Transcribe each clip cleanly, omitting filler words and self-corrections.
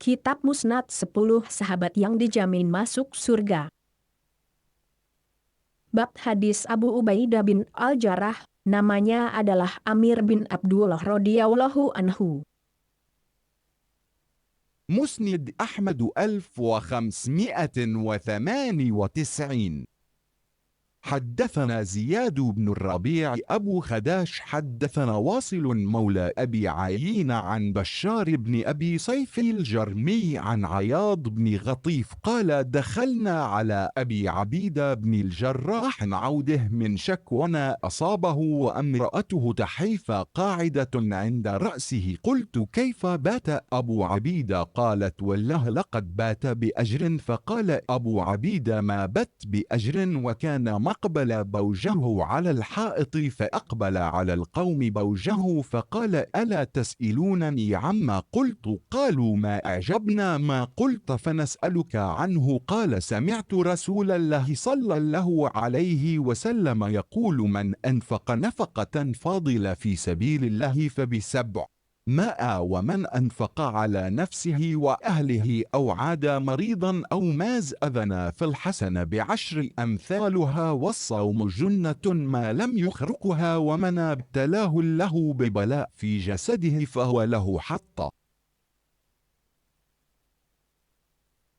Kitab Musnad 10 Sahabat yang dijamin masuk surga. Bab hadis Abu Ubaidah bin Al-Jarrah, namanya adalah Amir bin Abdullah radhiyallahu anhu. مسند أحمد 1598. حدثنا زياد بن الربيع أبو خداش حدثنا واصل مولى أبي عيين عن بشار بن أبي صيف الجرمي عن عياض بن غطيف قال دخلنا على أبي عبيدة بن الجراح عوده من شكونا أصابه وامرأته تحيفة قاعدة عند رأسه. قلت كيف بات أبو عبيدة؟ قالت والله لقد بات بأجر. فقال أبو عبيدة ما بت بأجر وكان أقبل بوجهه على الحائط فأقبل على القوم بوجهه فقال ألا تسألونني عما قلت؟ قالوا ما أعجبنا ما قلت فنسألك عنه. قال سمعت رسول الله صلى الله عليه وسلم يقول من أنفق نفقة فاضلة في سبيل الله فبسبع ماء ومن أنفق على نفسه وأهله أو عاد مريضا أو ماز أذنا فالحسن بعشر أمثالها والصوم جنة ما لم يخرقها ومن ابتلاه له ببلاء في جسده فهو له حط.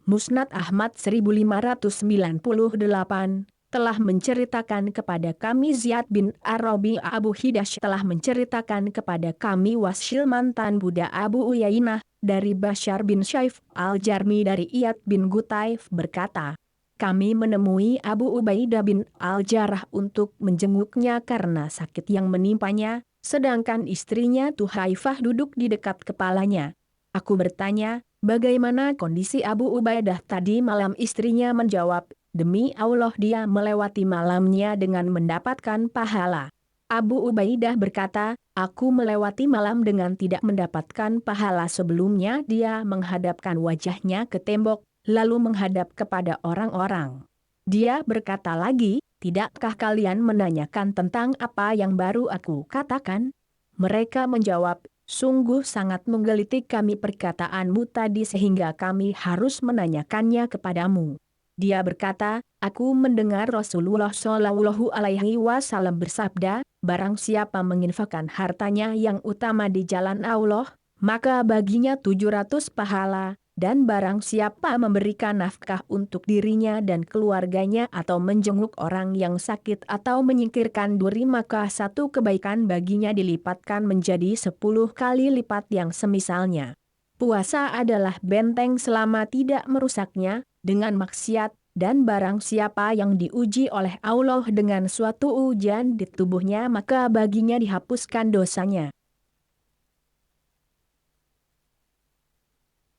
Musnad Ahmad 1598 telah menceritakan kepada kami Ziyad bin Arabi Abu Hidash telah menceritakan kepada kami Wasil mantan budak Abu Uyainah dari Bashar bin Syaif Al-Jarmi dari Iyad bin Gutaif berkata, kami menemui Abu Ubaidah bin Al-Jarrah untuk menjenguknya karena sakit yang menimpanya, sedangkan istrinya Tuhaifah duduk di dekat kepalanya. Aku bertanya, bagaimana kondisi Abu Ubaidah tadi malam? Istrinya menjawab, demi Allah dia melewati malamnya dengan mendapatkan pahala. Abu Ubaidah berkata, aku melewati malam dengan tidak mendapatkan pahala. Sebelumnya dia menghadapkan wajahnya ke tembok, lalu menghadap kepada orang-orang. Dia berkata lagi, tidakkah kalian menanyakan tentang apa yang baru aku katakan? Mereka menjawab, sungguh sangat menggelitik kami perkataanmu tadi sehingga kami harus menanyakannya kepadamu. Dia berkata, aku mendengar Rasulullah Shallallahu Alaihi Wasallam bersabda, barang siapa menginfakkan hartanya yang utama di jalan Allah, maka baginya 700 pahala, dan barang siapa memberikan nafkah untuk dirinya dan keluarganya atau menjenguk orang yang sakit atau menyingkirkan duri maka satu kebaikan baginya dilipatkan menjadi 10 kali lipat yang semisalnya. Puasa adalah benteng selama tidak merusaknya dengan maksiat, dan barang siapa yang diuji oleh Allah dengan suatu ujian di tubuhnya maka baginya dihapuskan dosanya.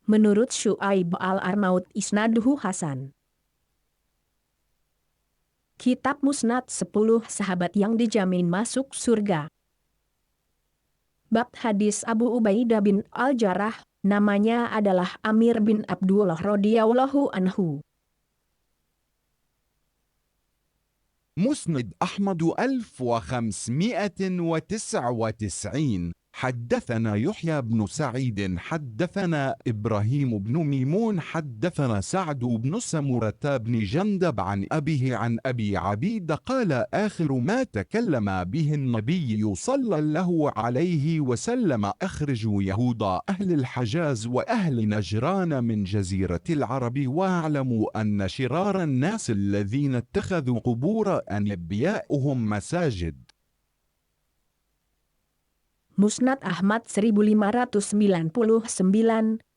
Menurut Syu'aib al-Arnaud isnaduhu Hasan. Kitab Musnad 10 Sahabat yang dijamin masuk surga. Bab hadis Abu Ubaidah bin Al-Jarrah, namanya adalah Amir bin Abdullah radhiyallahu anhu. مسند أحمد 1599. حدثنا يحيى بن سعيد حدثنا إبراهيم بن ميمون حدثنا سعد بن سمرة بن جندب عن أبيه عن أبي عبيد قال آخر ما تكلم به النبي صلى الله عليه وسلم أخرجوا يهود أهل الحجاز وأهل نجران من جزيرة العرب واعلموا أن شرار الناس الذين اتخذوا قبور أنبيائهم مساجد. Musnad Ahmad 1599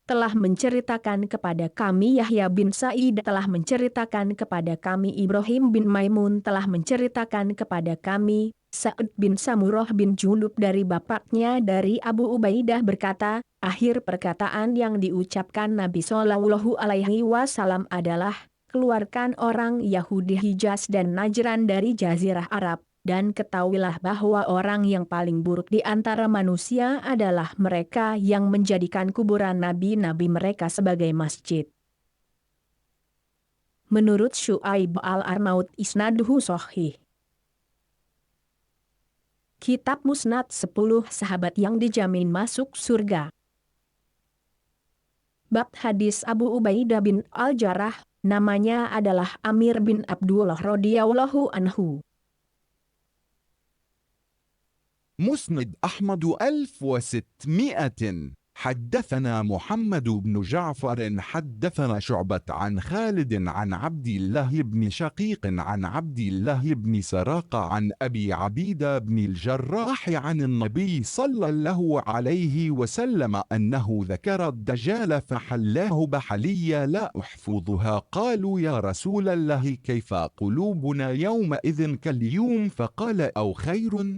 telah menceritakan kepada kami Yahya bin Sa'id telah menceritakan kepada kami Ibrahim bin Maimun telah menceritakan kepada kami Sa'id bin Samurah bin Jundub dari bapaknya dari Abu Ubaidah berkata, akhir perkataan yang diucapkan Nabi Shallallahu Alaihi Wasallam adalah, keluarkan orang Yahudi Hijaz dan Najran dari Jazirah Arab. Dan ketahuilah bahwa orang yang paling buruk di antara manusia adalah mereka yang menjadikan kuburan nabi-nabi mereka sebagai masjid. Menurut Syu'aib al-Arnaud isnaduhu shahih. Kitab Musnad 10 Sahabat yang dijamin masuk surga. Bab hadis Abu Ubaidah bin Al-Jarrah, namanya adalah Amir bin Abdullah radhiyallahu anhu. مسند أحمد 1600. حدثنا محمد بن جعفر حدثنا شعبة عن خالد عن عبد الله بن شقيق عن عبد الله بن سراق عن أبي عبيدة بن الجراح عن النبي صلى الله عليه وسلم أنه ذكر الدجال فحلاه بحلية لا أحفظها. قالوا يا رسول الله كيف قلوبنا يومئذ كاليوم؟ فقال أو خير.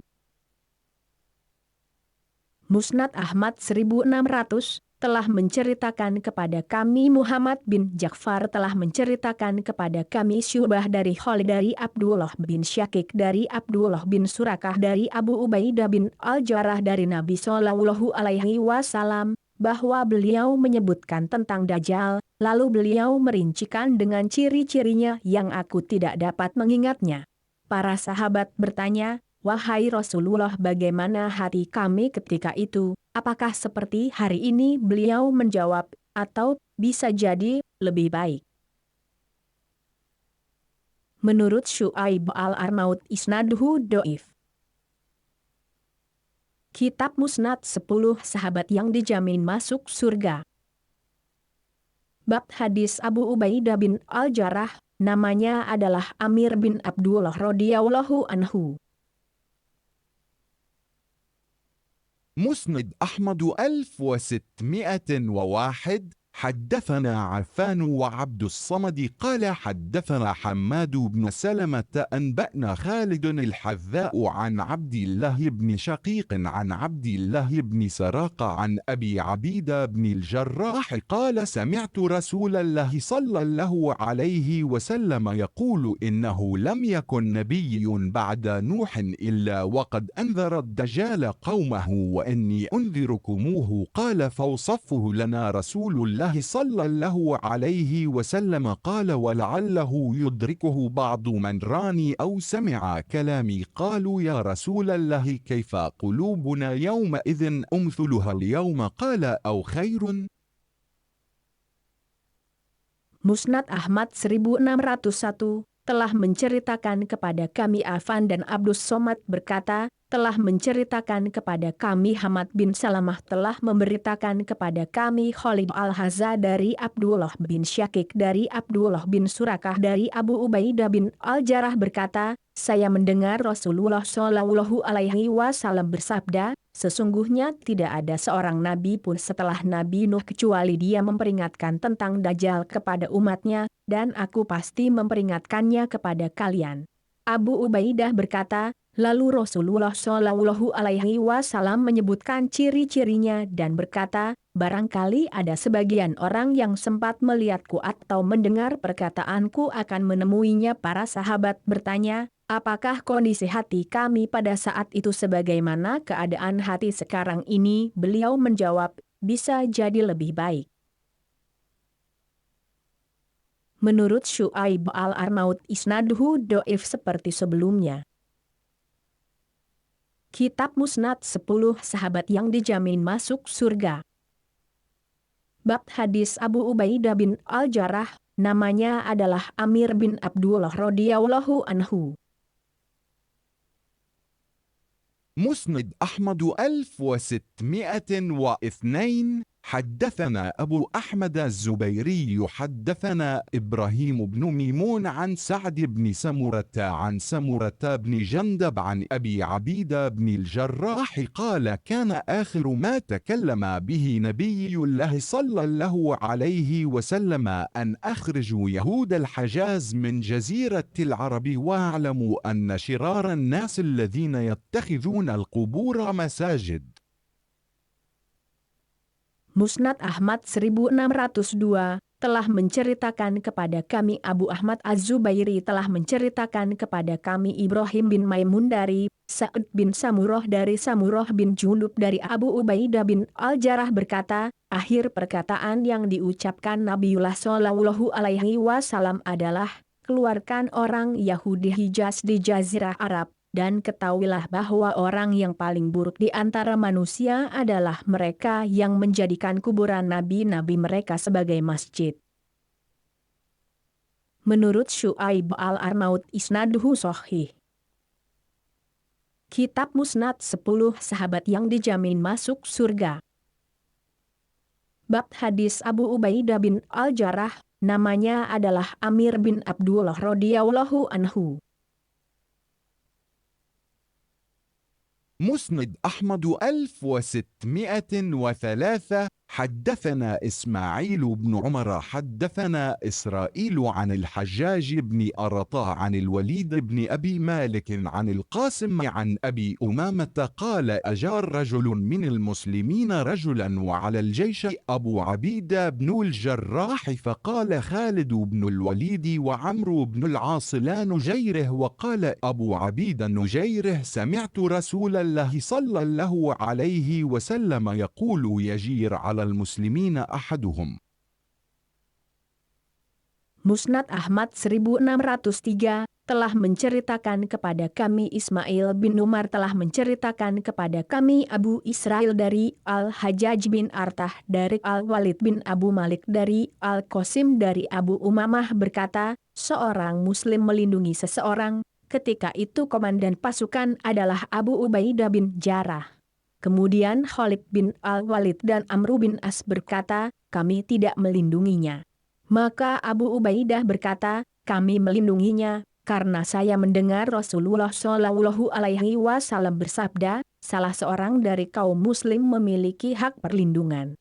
Musnad Ahmad 1600 telah menceritakan kepada kami Muhammad bin Ja'far telah menceritakan kepada kami Syu'bah dari Khalid dari Abdullah bin Syakik dari Abdullah bin Surakah dari Abu Ubaidah bin Al-Jarrah dari Nabi Shallallahu Alaihi Wasallam bahwa beliau menyebutkan tentang Dajjal, lalu beliau merincikan dengan ciri-cirinya yang aku tidak dapat mengingatnya. Para sahabat bertanya, "Wahai Rasulullah, bagaimana hati kami ketika itu? Apakah seperti hari ini?" Beliau menjawab, "Atau bisa jadi lebih baik." Menurut Syu'aib al-Arnaud isnaduhu do'if. Kitab Musnad 10 Sahabat yang dijamin masuk surga. Bab hadis Abu Ubaidah bin Al-Jarrah, namanya adalah Amir bin Abdullah radhiyallahu anhu. مسند أحمد 1601. حدثنا عفان وعبد الصمد قال حدثنا حماد بن سلمة أنبأنا خالد الحذاء عن عبد الله بن شقيق عن عبد الله بن سراق عن أبي عبيدة بن الجراح قال سمعت رسول الله صلى الله عليه وسلم يقول إنه لم يكن نبي بعد نوح إلا وقد أنذر الدجال قومه وإني أنذركموه. قال فوصفه لنا رسول الله صلى الله عليه وسلم قال ولعله يدركه بعض من راني أو سمع كلامي. قالوا يا رسول الله كيف قلوبنا يومئذ أمثلها اليوم؟ قال أو خير. Musnad Ahmad 1601 telah menceritakan kepada kami Affan dan Abdus Somad berkata, telah menceritakan kepada kami Hamad bin Salamah telah memberitakan kepada kami Khalid al-Hazza dari Abdullah bin Syakik dari Abdullah bin Surakah dari Abu Ubaidah bin Al-Jarrah berkata, saya mendengar Rasulullah Shallallahu Alaihi Wasallam bersabda, sesungguhnya tidak ada seorang nabi pun setelah Nabi Nuh kecuali dia memperingatkan tentang Dajjal kepada umatnya, dan aku pasti memperingatkannya kepada kalian. Abu Ubaidah berkata, lalu Rasulullah Shallallahu Alaihi Wasallam menyebutkan ciri-cirinya dan berkata, barangkali ada sebagian orang yang sempat melihatku atau mendengar perkataanku akan menemuinya. Para sahabat bertanya, apakah kondisi hati kami pada saat itu sebagaimana keadaan hati sekarang ini? Beliau menjawab, bisa jadi lebih baik. Menurut Syu'aib al-Arnaud isnaduhu do'if seperti sebelumnya. Kitab Musnad 10 Sahabat yang dijamin masuk surga. Bab hadis Abu Ubaidah bin Al-Jarrah, namanya adalah Amir bin Abdullah radhiyallahu anhu. مسند أحمد 1602. حدثنا أبو أحمد الزبيري حدثنا إبراهيم بن ميمون عن سعد بن سمرة عن سمرة بن جندب عن أبي عبيدة بن الجراح قال كان آخر ما تكلم به نبي الله صلى الله عليه وسلم أن أخرجوا يهود الحجاز من جزيرة العرب واعلموا أن شرار الناس الذين يتخذون القبور مساجد. Musnad Ahmad 1602 telah menceritakan kepada kami Abu Ahmad Az-Zubairi telah menceritakan kepada kami Ibrahim bin Maimun dari Sa'id bin Samurah dari Samurah bin Jundub dari Abu Ubaidah bin Al-Jarrah berkata, akhir perkataan yang diucapkan Nabiullah Shallallahu Alaihi Wasallam adalah, keluarkan orang Yahudi Hijaz di Jazirah Arab, Dan ketahuilah bahwa orang yang paling buruk di antara manusia adalah mereka yang menjadikan kuburan nabi-nabi mereka sebagai masjid. Menurut Syu'aib al-Arnaud isnaduhu sahih. Kitab Musnad 10 Sahabat yang dijamin masuk surga. Bab hadis Abu Ubaidah bin Al-Jarrah, namanya adalah Amir bin Abdullah radhiyallahu anhu. مسند أحمد 1603 حدثنا إسماعيل بن عمر حدثنا إسرائيل عن الحجاج بن أرطاء عن الوليد بن أبي مالك عن القاسم عن أبي أمامة قال أجار رجل من المسلمين رجلا وعلى الجيش أبو عبيدة بن الجراح فقال خالد بن الوليد وعمرو بن العاص لا نجيره وقال أبو عبيدة نجيره سمعت رسول الله صلى الله عليه وسلم يقول يجير على المسلمين أحدهم. Musnad Ahmad 1603 telah menceritakan kepada kami Ismail bin Umar telah menceritakan kepada kami Abu Israil dari Al-Hajjaj bin Artah dari Al-Walid bin Abu Malik dari Al-Qasim dari Abu Umamah berkata, seorang muslim melindungi seseorang, ketika itu komandan pasukan adalah Abu Ubaidah bin Jarrah. Kemudian Khalid bin Al-Walid dan Amru bin As berkata, kami tidak melindunginya. Maka Abu Ubaidah berkata, kami melindunginya, karena saya mendengar Rasulullah Shallallahu Alaihi Wasallam bersabda, salah seorang dari kaum muslim memiliki hak perlindungan.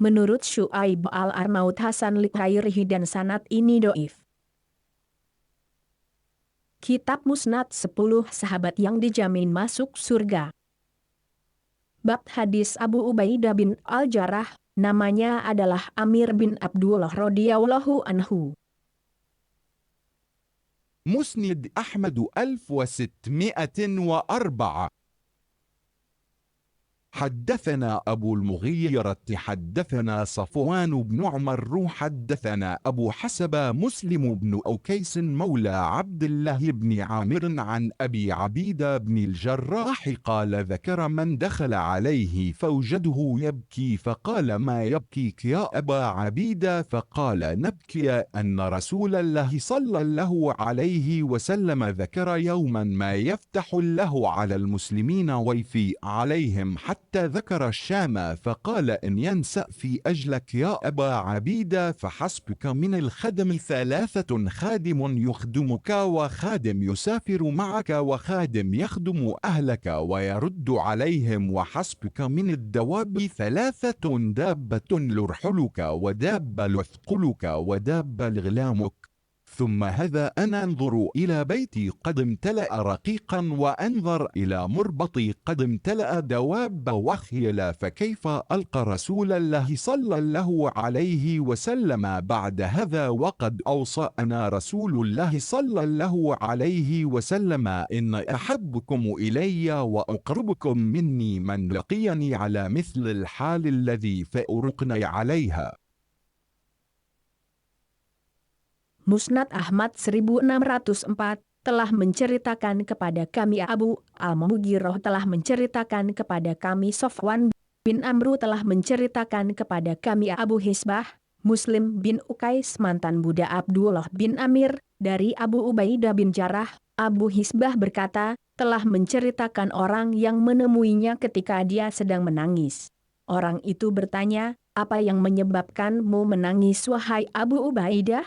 Menurut Syu'aib al-Arnaud Hasan li-Khairihi dan sanad ini doif. Kitab Musnad 10 Sahabat yang dijamin masuk surga. Bab hadis Abu Ubaidah bin Al-Jarrah, namanya adalah Amir bin Abdullah radhiyallahu anhu. مسند أحمد 1604 حدثنا أبو المغيرة حدثنا صفوان بن عمر حدثنا أبو حسب مسلم بن أوكيس مولى عبد الله بن عامر عن أبي عبيدة بن الجراح قال ذكر من دخل عليه فوجده يبكي فقال ما يبكيك يا أبا عبيدة فقال نبكي أن رسول الله صلى الله عليه وسلم ذكر يوما ما يفتح الله على المسلمين ويفي عليهم حتى ذكر الشام فقال إن ينسأ في أجلك يا أبا عبيدة فحسبك من الخدم 3 خادم يخدمك وخادم يسافر معك وخادم يخدم أهلك ويرد عليهم وحسبك من الدواب 3 دابة لرحلك ودابة لثقلك ودابة لغلامك ثم هذا أنا أنظر إلى بيتي قد امتلأ رقيقا وأنظر إلى مربطي قد امتلأ دواب وخيلا فكيف ألقى رسول الله صلى الله عليه وسلم بعد هذا وقد أوصأنا رسول الله صلى الله عليه وسلم إن أحبكم إلي وأقربكم مني من لقيني على مثل الحال الذي فأرقني عليها. Musnad Ahmad 1604 telah menceritakan kepada kami Abu Al-Mughirah telah menceritakan kepada kami Sofwan bin Amru telah menceritakan kepada kami Abu Hisbah, Muslim bin Ukais mantan budak Abdullah bin Amir, dari Abu Ubaidah bin Jarrah. Abu Hisbah berkata, telah menceritakan orang yang menemuinya ketika dia sedang menangis. Orang itu bertanya, apa yang menyebabkanmu menangis wahai Abu Ubaidah?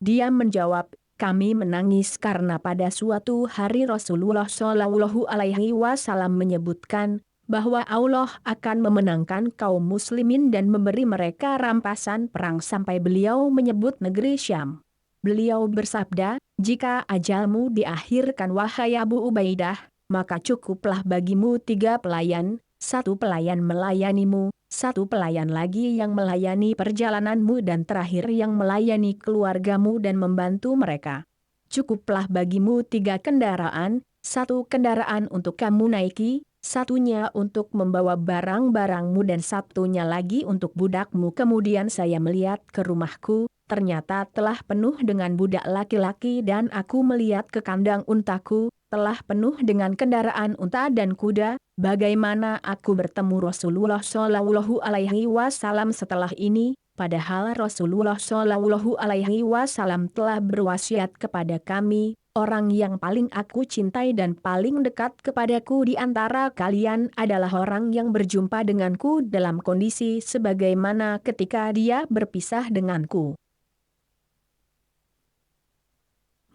Dia menjawab, kami menangis karena pada suatu hari Rasulullah Shallallahu Alaihi Wasallam menyebutkan bahwa Allah akan memenangkan kaum muslimin dan memberi mereka rampasan perang sampai beliau menyebut negeri Syam. Beliau bersabda, jika ajalmu diakhirkan wahai Abu Ubaidah, maka cukuplah bagimu 3 pelayan, 1 pelayan melayanimu, 1 pelayan lagi yang melayani perjalananmu dan terakhir yang melayani keluargamu dan membantu mereka. Cukuplah bagimu 3 kendaraan, 1 kendaraan untuk kamu naiki, 1-nya untuk membawa barang-barangmu dan 1-nya lagi untuk budakmu. Kemudian saya melihat ke rumahku, ternyata telah penuh dengan budak laki-laki dan aku melihat ke kandang untaku, telah penuh dengan kendaraan unta dan kuda. Bagaimana aku bertemu Rasulullah Shallallahu Alaihi Wasallam setelah ini? Padahal Rasulullah Shallallahu Alaihi Wasallam telah berwasiat kepada kami, orang yang paling aku cintai dan paling dekat kepadaku di antara kalian adalah orang yang berjumpa denganku dalam kondisi sebagaimana ketika dia berpisah denganku.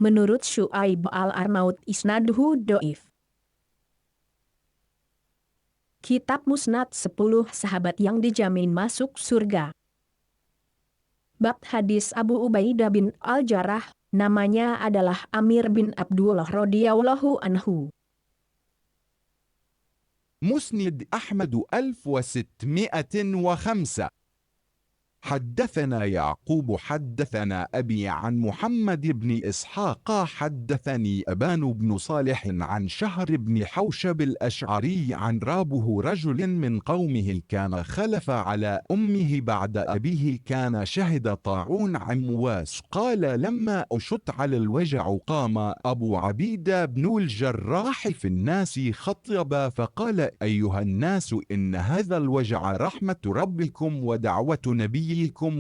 Menurut Syu'aib al-Arnaud isnaduhu do'if. Kitab Musnad 10 Sahabat yang dijamin masuk surga. Bab hadis Abu Ubaidah bin Al-Jarrah, namanya adalah Amir bin Abdullah radhiyallahu anhu. مسند أحمد 1605. حدثنا يعقوب حدثنا أبي عن محمد بن إسحاق حدثني أبان بن صالح عن شهر بن حوشب الأشعري عن رابه رجل من قومه كان خلف على أمه بعد أبيه كان شهد طاعون عمواس قال لما أشت على الوجع قام أبو عبيدة بن الجراح في الناس خطب فقال أيها الناس إن هذا الوجع رحمة ربكم ودعوة نبيكم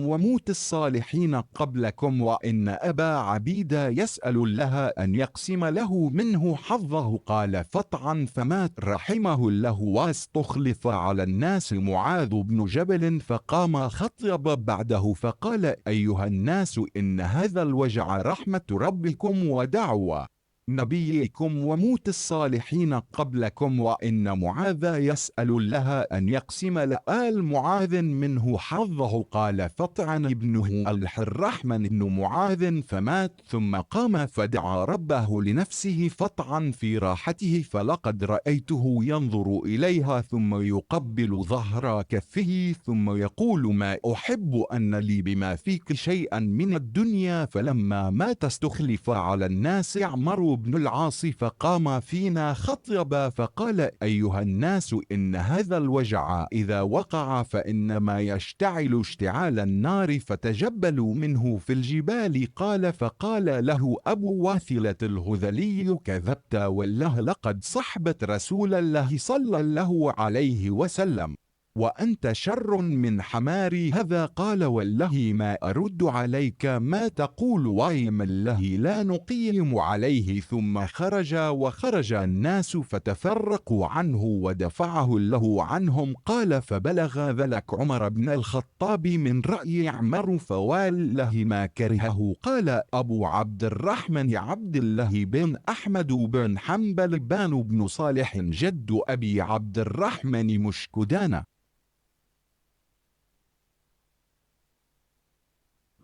وموت الصالحين قبلكم وإن أبا عبيدة يسأل الله أن يقسم له منه حظه قال فطعا فمات رحمه الله واستخلف على الناس معاذ بن جبل فقام خطب بعده فقال أيها الناس إن هذا الوجع رحمة ربكم ودعوة نبيكم وموت الصالحين قبلكم وإن معاذ يسأل الله أن يقسم لآل معاذ منه حظه قال فطعن ابنه الرحمن بن معاذ فمات ثم قام فدعا ربه لنفسه فطعن في راحته فلقد رأيته ينظر إليها ثم يقبل ظهر كفه ثم يقول ما أحب أن لي بما فيك شيئا من الدنيا فلما مات استخلف على الناس عمرو بن العاص فقام فينا خطب فقال أيها الناس إن هذا الوجع إذا وقع فإنما يشتعل اشتعال النار فتجبلوا منه في الجبال قال فقال له أبو واثلة الهذلي كذبت والله لقد صحبت رسول الله صلى الله عليه وسلم وأنت شر من حماري هذا قال والله ما أرد عليك ما تقول وايم الله لا نقيم عليه ثم خرج وخرج الناس فتفرقوا عنه ودفعه الله عنهم قال فبلغ ذلك عمر بن الخطاب من رأي عمر فوالله ما كرهه قال أبو عبد الرحمن عبد الله بن أحمد بن حنبل بان بن صالح جد أبي عبد الرحمن مشكدان.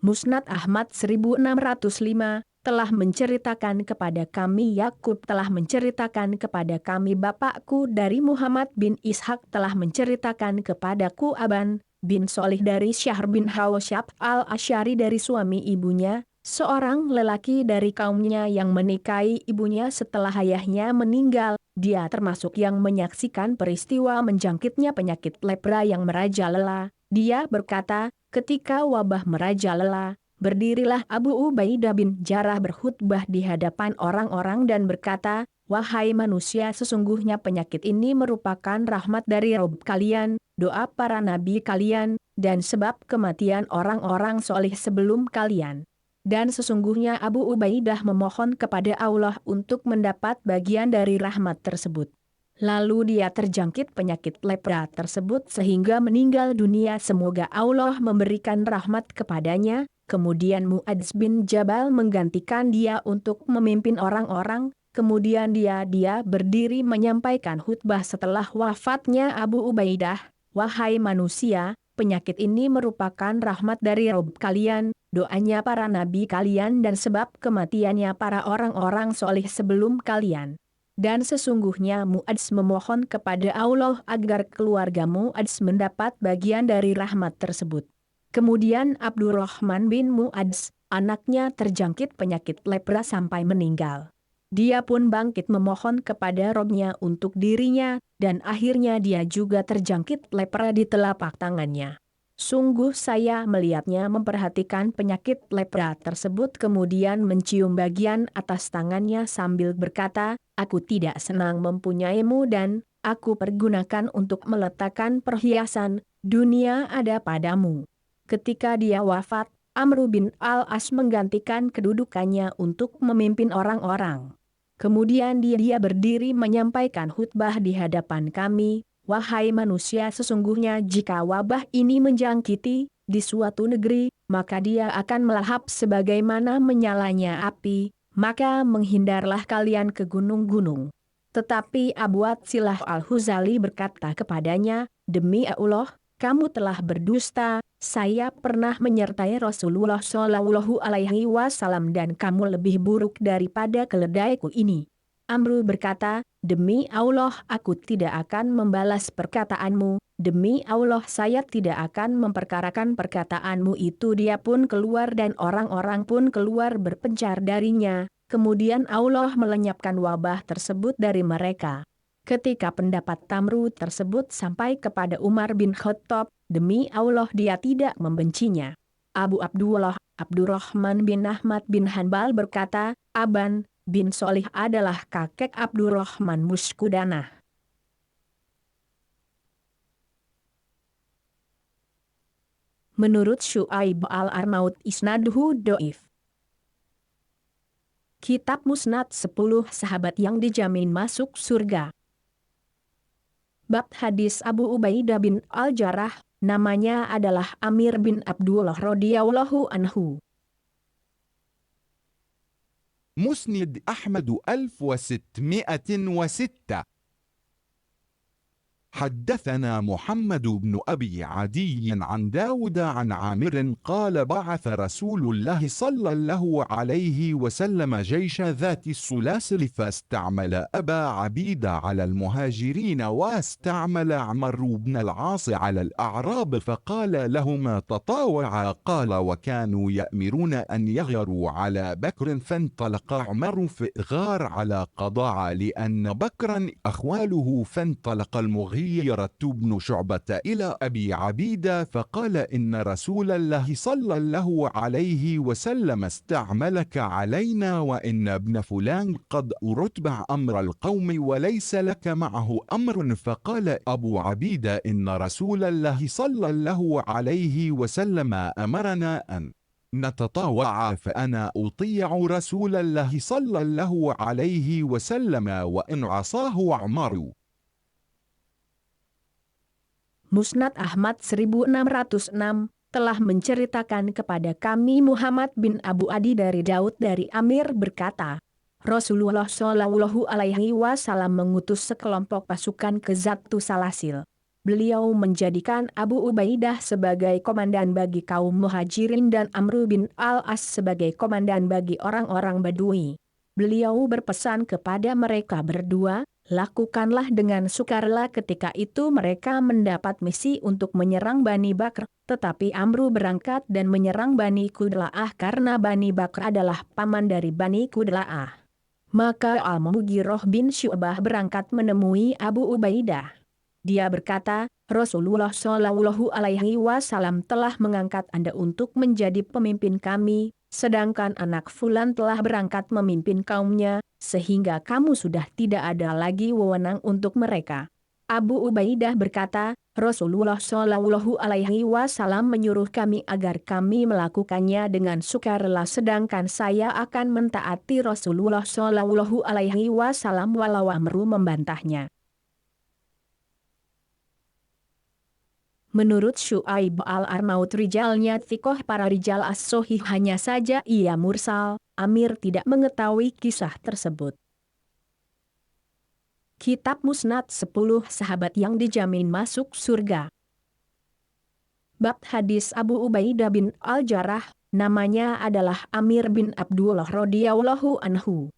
Musnad Ahmad 1605 telah menceritakan kepada kami Yakub telah menceritakan kepada kami bapakku dari Muhammad bin Ishaq telah menceritakan kepadaku Aban bin Solih dari Syahr bin Hawsyab al-Asy'ari dari suami ibunya, seorang lelaki dari kaumnya yang menikahi ibunya setelah ayahnya meninggal. Dia termasuk yang menyaksikan peristiwa menjangkitnya penyakit lepra yang merajalela. Dia berkata, ketika wabah merajalela, berdirilah Abu Ubaidah bin Jarrah berkhutbah di hadapan orang-orang dan berkata, wahai manusia sesungguhnya penyakit ini merupakan rahmat dari Rabb kalian, doa para nabi kalian, dan sebab kematian orang-orang soleh sebelum kalian. Dan sesungguhnya Abu Ubaidah memohon kepada Allah untuk mendapat bagian dari rahmat tersebut. Lalu dia terjangkit penyakit lepra tersebut sehingga meninggal dunia. Semoga Allah memberikan rahmat kepadanya. Kemudian Mu'adz bin Jabal menggantikan dia untuk memimpin orang-orang. Kemudian dia berdiri menyampaikan khutbah setelah wafatnya Abu Ubaidah. Wahai manusia, penyakit ini merupakan rahmat dari Rabb kalian, doanya para nabi kalian dan sebab kematiannya para orang-orang soleh sebelum kalian. Dan sesungguhnya Mu'adz memohon kepada Allah agar keluarga Mu'adz mendapat bagian dari rahmat tersebut. Kemudian Abdurrahman bin Mu'adz, anaknya terjangkit penyakit lepra sampai meninggal. Dia pun bangkit memohon kepada Robnya untuk dirinya, dan akhirnya dia juga terjangkit lepra di telapak tangannya. Sungguh saya melihatnya memperhatikan penyakit lepra tersebut kemudian mencium bagian atas tangannya sambil berkata, aku tidak senang mempunyaimu dan aku pergunakan untuk meletakkan perhiasan, dunia ada padamu. Ketika dia wafat, Amr bin al-As menggantikan kedudukannya untuk memimpin orang-orang. Kemudian dia berdiri menyampaikan khutbah di hadapan kami. Wahai manusia, sesungguhnya jika wabah ini menjangkiti di suatu negeri, maka dia akan melahap sebagaimana menyalanya api, maka menghindarlah kalian ke gunung-gunung. Tetapi Abu Atsilah al-Huzali berkata kepadanya, demi Allah, kamu telah berdusta, saya pernah menyertai Rasulullah Shallallahu Alaihi Wasallam dan kamu lebih buruk daripada keledaiku ini. Amru berkata, demi Allah aku tidak akan membalas perkataanmu, demi Allah saya tidak akan memperkarakan perkataanmu itu. Dia pun keluar dan orang-orang pun keluar berpencar darinya, kemudian Allah melenyapkan wabah tersebut dari mereka. Ketika pendapat Amru tersebut sampai kepada Umar bin Khattab, demi Allah dia tidak membencinya. Abu Abdullah, Abdurrahman bin Ahmad bin Hanbal berkata, Aban bin Solih adalah kakek Abdurrahman Muskudanah. Menurut Syu'aib al-Arnaud isnaduhu do'if. Kitab Musnad 10 Sahabat yang dijamin masuk surga. Bab hadis Abu Ubaidah bin Al-Jarrah, namanya adalah Amir bin Abdullah radhiyallahu anhu. مسند أحمد 1606. حدثنا محمد بن أبي عدي عن داود عن عامر قال بعث رسول الله صلى الله عليه وسلم جيش ذات السلاسل فاستعمل أبا عبيدة على المهاجرين واستعمل عمر بن العاص على الأعراب فقال لهما تطاوعا قال وكانوا يأمرون أن يغيروا على بكر فانطلق عمر في غار على قضاعة لأن بكرا أخواله فانطلق المغيرة بن شعبة إلى أبي عبيدة فقال إن رسول الله صلى الله عليه وسلم استعملك علينا وإن ابن فلان قد رتبع أمر القوم وليس لك معه أمر فقال أبو عبيدة إن رسول الله صلى الله عليه وسلم أمرنا أن نتطاوع فأنا أطيع رسول الله صلى الله عليه وسلم وإن عصاه عمر. Musnad Ahmad 1606 telah menceritakan kepada kami Muhammad bin Abu Adi dari Daud dari Amir berkata, Rasulullah Shallallahu Alaihi Wasallam mengutus sekelompok pasukan ke Zatu Salasil. Beliau menjadikan Abu Ubaidah sebagai komandan bagi kaum Muhajirin dan Amr bin Al-As sebagai komandan bagi orang-orang Badui. Beliau berpesan kepada mereka berdua, lakukanlah dengan sukarela. Ketika itu mereka mendapat misi untuk menyerang Bani Bakr, tetapi Amru berangkat dan menyerang Bani Kudla'ah karena Bani Bakr adalah paman dari Bani Kudla'ah. Maka Al-Mughirah bin Syu'bah berangkat menemui Abu Ubaidah. Dia berkata, Rasulullah Shallallahu Alaihi Wasallam telah mengangkat Anda untuk menjadi pemimpin kami, sedangkan anak Fulan telah berangkat memimpin kaumnya, sehingga kamu sudah tidak ada lagi wewenang untuk mereka. Abu Ubaidah berkata, Rasulullah Shallallahu Alaihi Wasallam menyuruh kami agar kami melakukannya dengan sukarela, sedangkan saya akan mentaati Rasulullah Shallallahu Alaihi Wasallam walau Amru membantahnya. Menurut Syu'aib al-Arnaud rijalnya thiqoh, para rijal as-sohih, hanya saja ia mursal, Amir tidak mengetahui kisah tersebut. Kitab Musnad 10 Sahabat yang dijamin masuk surga. Bab hadis Abu Ubaidah bin Al-Jarrah, namanya adalah Amir bin Abdullah radhiyallahu anhu.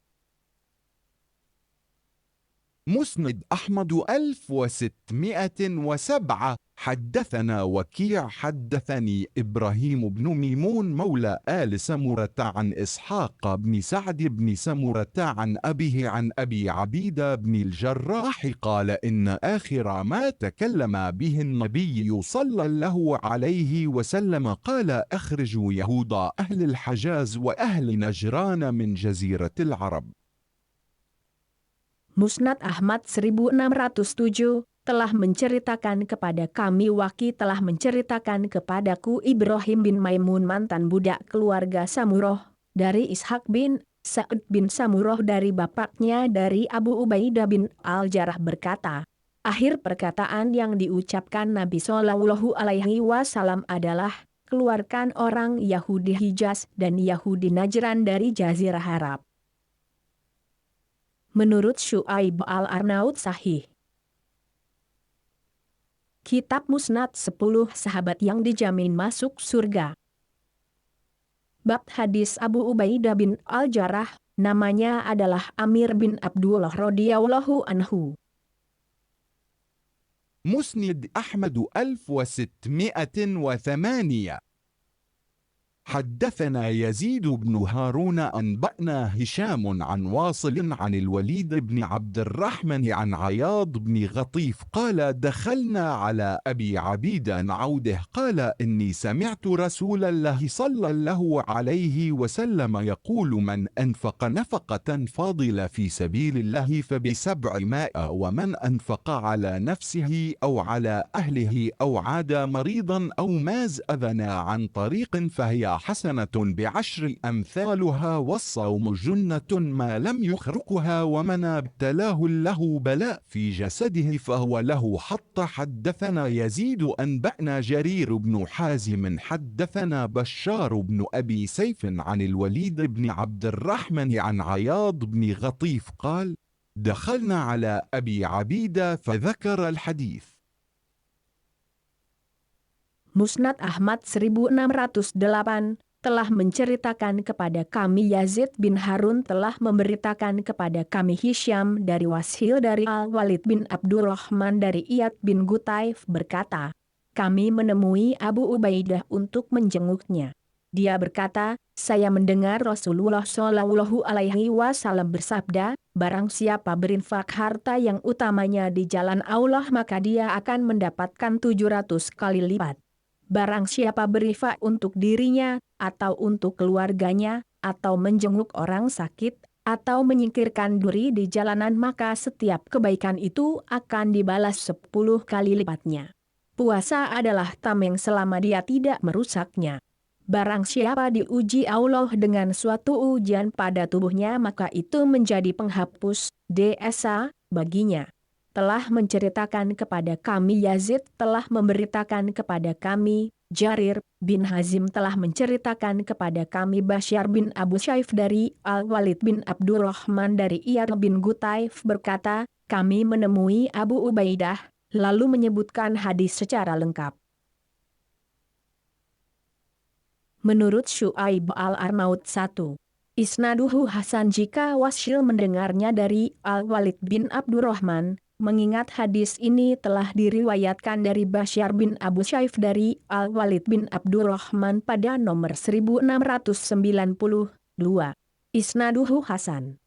مسند أحمد 1607 حدثنا وكيع حدثني إبراهيم بن ميمون مولى آل سمرة عن إسحاق بن سعد بن سمرة عن أبيه عن أبي عبيدة بن الجراح قال إن آخر ما تكلم به النبي صلى الله عليه وسلم قال أخرجوا يهود أهل الحجاز وأهل نجران من جزيرة العرب. Musnad Ahmad 1607 telah menceritakan kepada kami Waki telah menceritakan kepadaku Ibrahim bin Maimun mantan budak keluarga Samuroh, dari Ishak bin Sa'ud bin Samuroh dari bapaknya dari Abu Ubaidah bin Al-Jarrah berkata, akhir perkataan yang diucapkan Nabi Shallallahu Alaihi Wasallam adalah, keluarkan orang Yahudi Hijaz dan Yahudi Najran dari Jazirah Arab. Menurut Syu'aib al-Arnaud sahih. Kitab Musnad 10 Sahabat yang dijamin masuk surga. Bab hadis Abu Ubaidah bin Al-Jarrah, namanya adalah Amir bin Abdullah radhiyallahu anhu. مسند أحمد 1608 حدثنا يزيد بن هارون أنبأنا هشام عن واصل عن الوليد بن عبد الرحمن عن عياض بن غطيف قال دخلنا على أبي عبيدة عوده قال إني سمعت رسول الله صلى الله عليه وسلم يقول من أنفق نفقة فاضلة في سبيل الله ف700 ومن أنفق على نفسه أو على أهله أو عاد مريضا أو ماز أذنا عن طريق فهي حسنة ب10 أمثالها والصوم جنة ما لم يخرقها ومن ابتلاه له بلاء في جسده فهو له حط. حدثنا يزيد أنبأنا جرير بن حازم حدثنا بشار بن أبي سيف عن الوليد بن عبد الرحمن عن عياض بن غطيف قال دخلنا على أبي عبيدة فذكر الحديث. Musnad Ahmad 1608 telah menceritakan kepada kami Yazid bin Harun telah memberitakan kepada kami Hisham dari Washil dari Al-Walid bin Abdurrahman dari Iyad bin Gutaif berkata, kami menemui Abu Ubaidah untuk menjenguknya. Dia berkata, saya mendengar Rasulullah Shallallahu Alaihi Wasallam bersabda, barang siapa berinfak harta yang utamanya di jalan Allah maka dia akan mendapatkan 700 kali lipat. Barang siapa berinfak untuk dirinya, atau untuk keluarganya, atau menjenguk orang sakit, atau menyingkirkan duri di jalanan maka setiap kebaikan itu akan dibalas 10 kali lipatnya. Puasa adalah tameng selama dia tidak merusaknya. Barang siapa diuji Allah dengan suatu ujian pada tubuhnya maka itu menjadi penghapus dosa baginya. Telah menceritakan kepada kami Yazid telah memberitakan kepada kami, Jarir bin Hazim telah menceritakan kepada kami Bashar bin Abu Syaif dari Al-Walid bin Abdurrahman dari Iyad bin Gutaif berkata, kami menemui Abu Ubaidah, lalu menyebutkan hadis secara lengkap. Menurut Syu'aib al-Arnaud 1. Isnaduhu Hasan jika Washil mendengarnya dari Al-Walid bin Abdurrahman, mengingat hadis ini telah diriwayatkan dari Bashar bin Abu Syaif dari Al-Walid bin Abdurrahman pada nomor 1692. Isnaduhu Hasan.